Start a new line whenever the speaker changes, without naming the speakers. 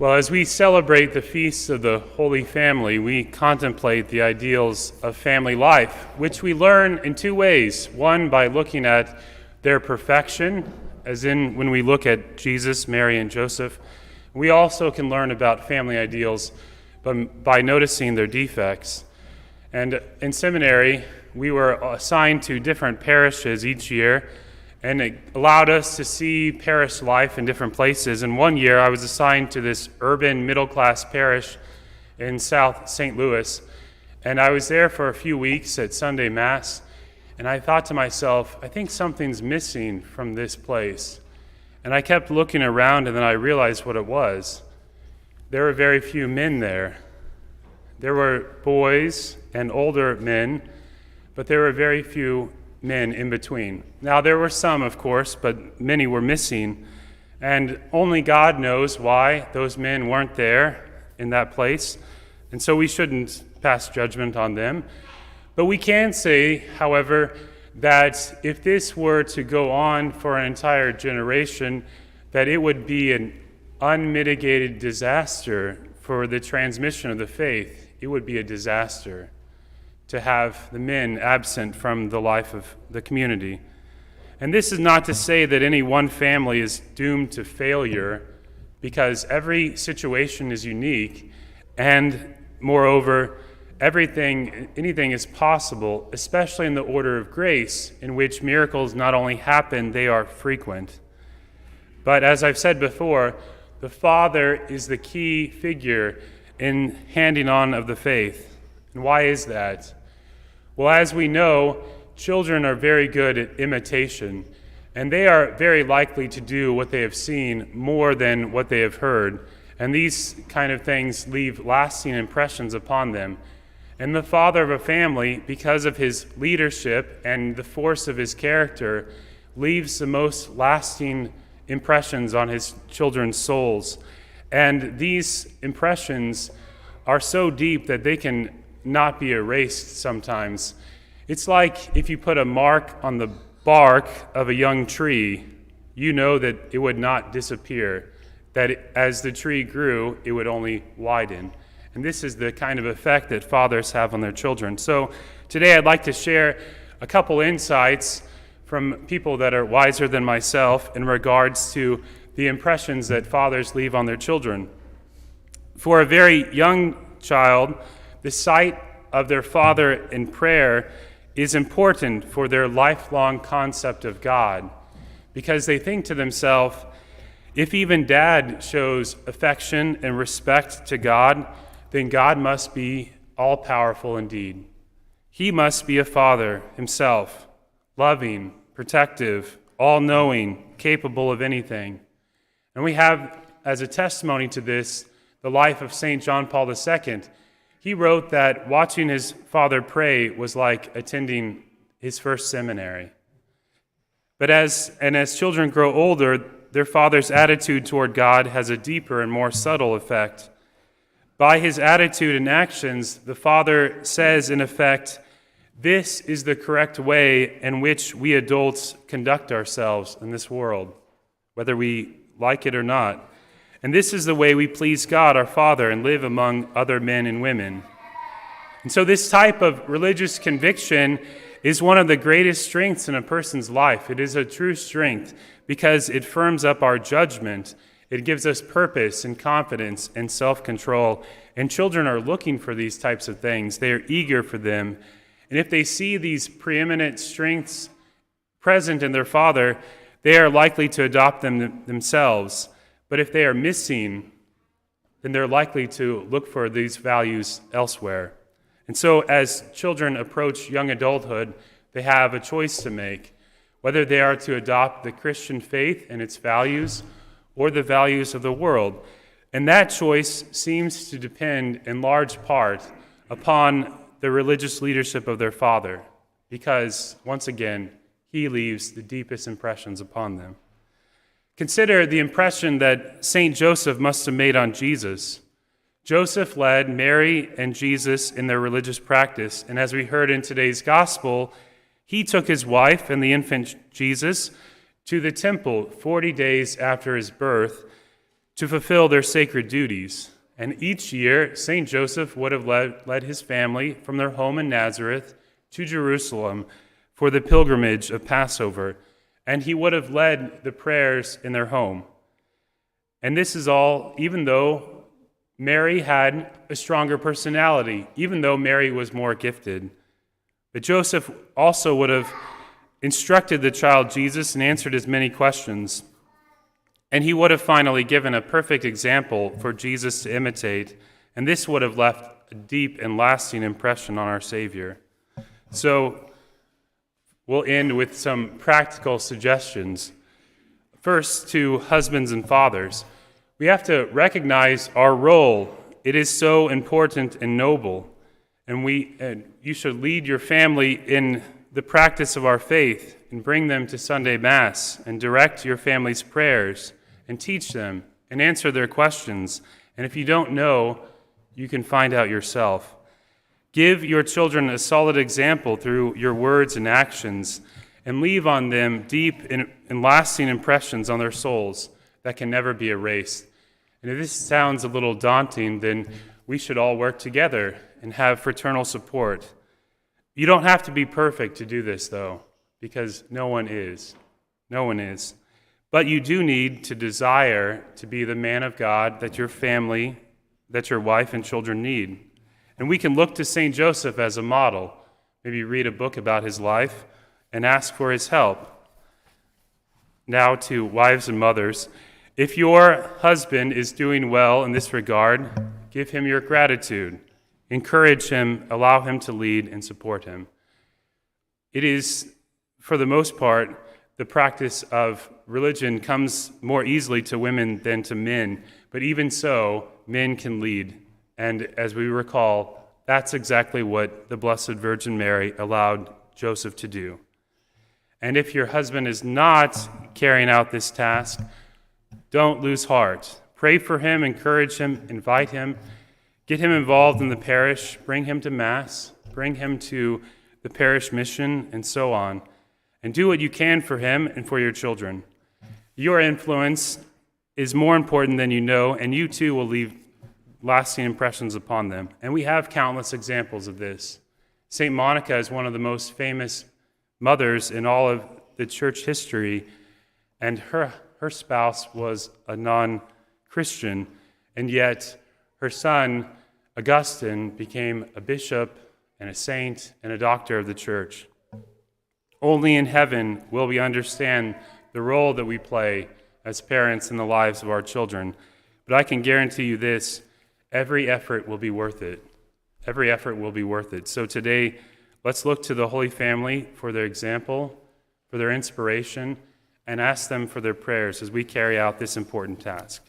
Well, as we celebrate the feasts of the Holy Family, we contemplate the ideals of family life, which we learn in two ways. One, by looking at their perfection, as in when we look at Jesus, Mary, and Joseph. We also can learn about family ideals by noticing their defects. And in seminary, we were assigned to different parishes each year, and it allowed us to see parish life in different places. And one year I was assigned to this urban middle-class parish in South St. Louis, and I was there for a few weeks at Sunday Mass, and I thought to myself, I think something's missing from this place. And I kept looking around, and then I realized what it was. There were very few men there. There were boys and older men, but there were very few men in between. Now, there were some, of course, but many were missing, and only God knows why those men weren't there in that place, and so we shouldn't pass judgment on them. But we can say, however, that if this were to go on for an entire generation, that it would be an unmitigated disaster for the transmission of the faith. It would be a disaster to have the men absent from the life of the community. And this is not to say that any one family is doomed to failure, because every situation is unique, and moreover, anything is possible, especially in the order of grace, in which miracles not only happen, they are frequent. But as I've said before, the Father is the key figure in handing on of the faith. And why is that? Well, as we know, children are very good at imitation, and they are very likely to do what they have seen more than what they have heard. And these kind of things leave lasting impressions upon them. And the father of a family, because of his leadership and the force of his character, leaves the most lasting impressions on his children's souls. And these impressions are so deep that they can not be erased sometimes. It's like if you put a mark on the bark of a young tree, you know that it would not disappear, that as the tree grew, it would only widen. And this is the kind of effect that fathers have on their children. So today I'd like to share a couple insights from people that are wiser than myself in regards to the impressions that fathers leave on their children. For a very young child, the sight of their father in prayer is important for their lifelong concept of God, because they think to themselves, if even dad shows affection and respect to God, then God must be all-powerful indeed. He must be a father himself, loving, protective, all-knowing, capable of anything. And we have, as a testimony to this, the life of St. John Paul II. He wrote that watching his father pray was like attending his first seminary. But as children grow older, their father's attitude toward God has a deeper and more subtle effect. By his attitude and actions, the father says, in effect, this is the correct way in which we adults conduct ourselves in this world, whether we like it or not. And this is the way we please God, our Father, and live among other men and women. And so this type of religious conviction is one of the greatest strengths in a person's life. It is a true strength because it firms up our judgment. It gives us purpose and confidence and self-control. And children are looking for these types of things. They are eager for them. And if they see these preeminent strengths present in their father, they are likely to adopt them themselves. But if they are missing, then they're likely to look for these values elsewhere. And so as children approach young adulthood, they have a choice to make, whether they are to adopt the Christian faith and its values or the values of the world. And that choice seems to depend in large part upon the religious leadership of their father, because, once again, he leaves the deepest impressions upon them. Consider the impression that St. Joseph must have made on Jesus. Joseph led Mary and Jesus in their religious practice, and as we heard in today's gospel, he took his wife and the infant Jesus to the temple 40 days after his birth to fulfill their sacred duties. And each year, St. Joseph would have led his family from their home in Nazareth to Jerusalem for the pilgrimage of Passover, and he would have led the prayers in their home. And this is all even though Mary had a stronger personality, even though Mary was more gifted. But Joseph also would have instructed the child Jesus and answered his many questions. And he would have finally given a perfect example for Jesus to imitate, and this would have left a deep and lasting impression on our Savior. So we'll end with some practical suggestions. First, to husbands and fathers. We have to recognize our role. It is so important and noble. And you should lead your family in the practice of our faith and bring them to Sunday Mass and direct your family's prayers and teach them and answer their questions. And if you don't know, you can find out yourself. Give your children a solid example through your words and actions, and leave on them deep and lasting impressions on their souls that can never be erased. And if this sounds a little daunting, then we should all work together and have fraternal support. You don't have to be perfect to do this, though, because no one is. No one is. But you do need to desire to be the man of God that your family, that your wife and children need. And we can look to St. Joseph as a model, maybe read a book about his life and ask for his help. Now to wives and mothers, if your husband is doing well in this regard, give him your gratitude. Encourage him, allow him to lead, and support him. It is, for the most part, the practice of religion comes more easily to women than to men, but even so, men can lead. And as we recall, that's exactly what the Blessed Virgin Mary allowed Joseph to do. And if your husband is not carrying out this task, don't lose heart. Pray for him, encourage him, invite him, get him involved in the parish, bring him to Mass, bring him to the parish mission, and so on. And do what you can for him and for your children. Your influence is more important than you know, and you too will leave lasting impressions upon them. And we have countless examples of this. St. Monica is one of the most famous mothers in all of the church history, and her spouse was a non-Christian, and yet her son, Augustine, became a bishop and a saint and a doctor of the church. Only in heaven will we understand the role that we play as parents in the lives of our children. But I can guarantee you this, every effort will be worth it. Every effort will be worth it. So today, let's look to the Holy Family for their example, for their inspiration, and ask them for their prayers as we carry out this important task.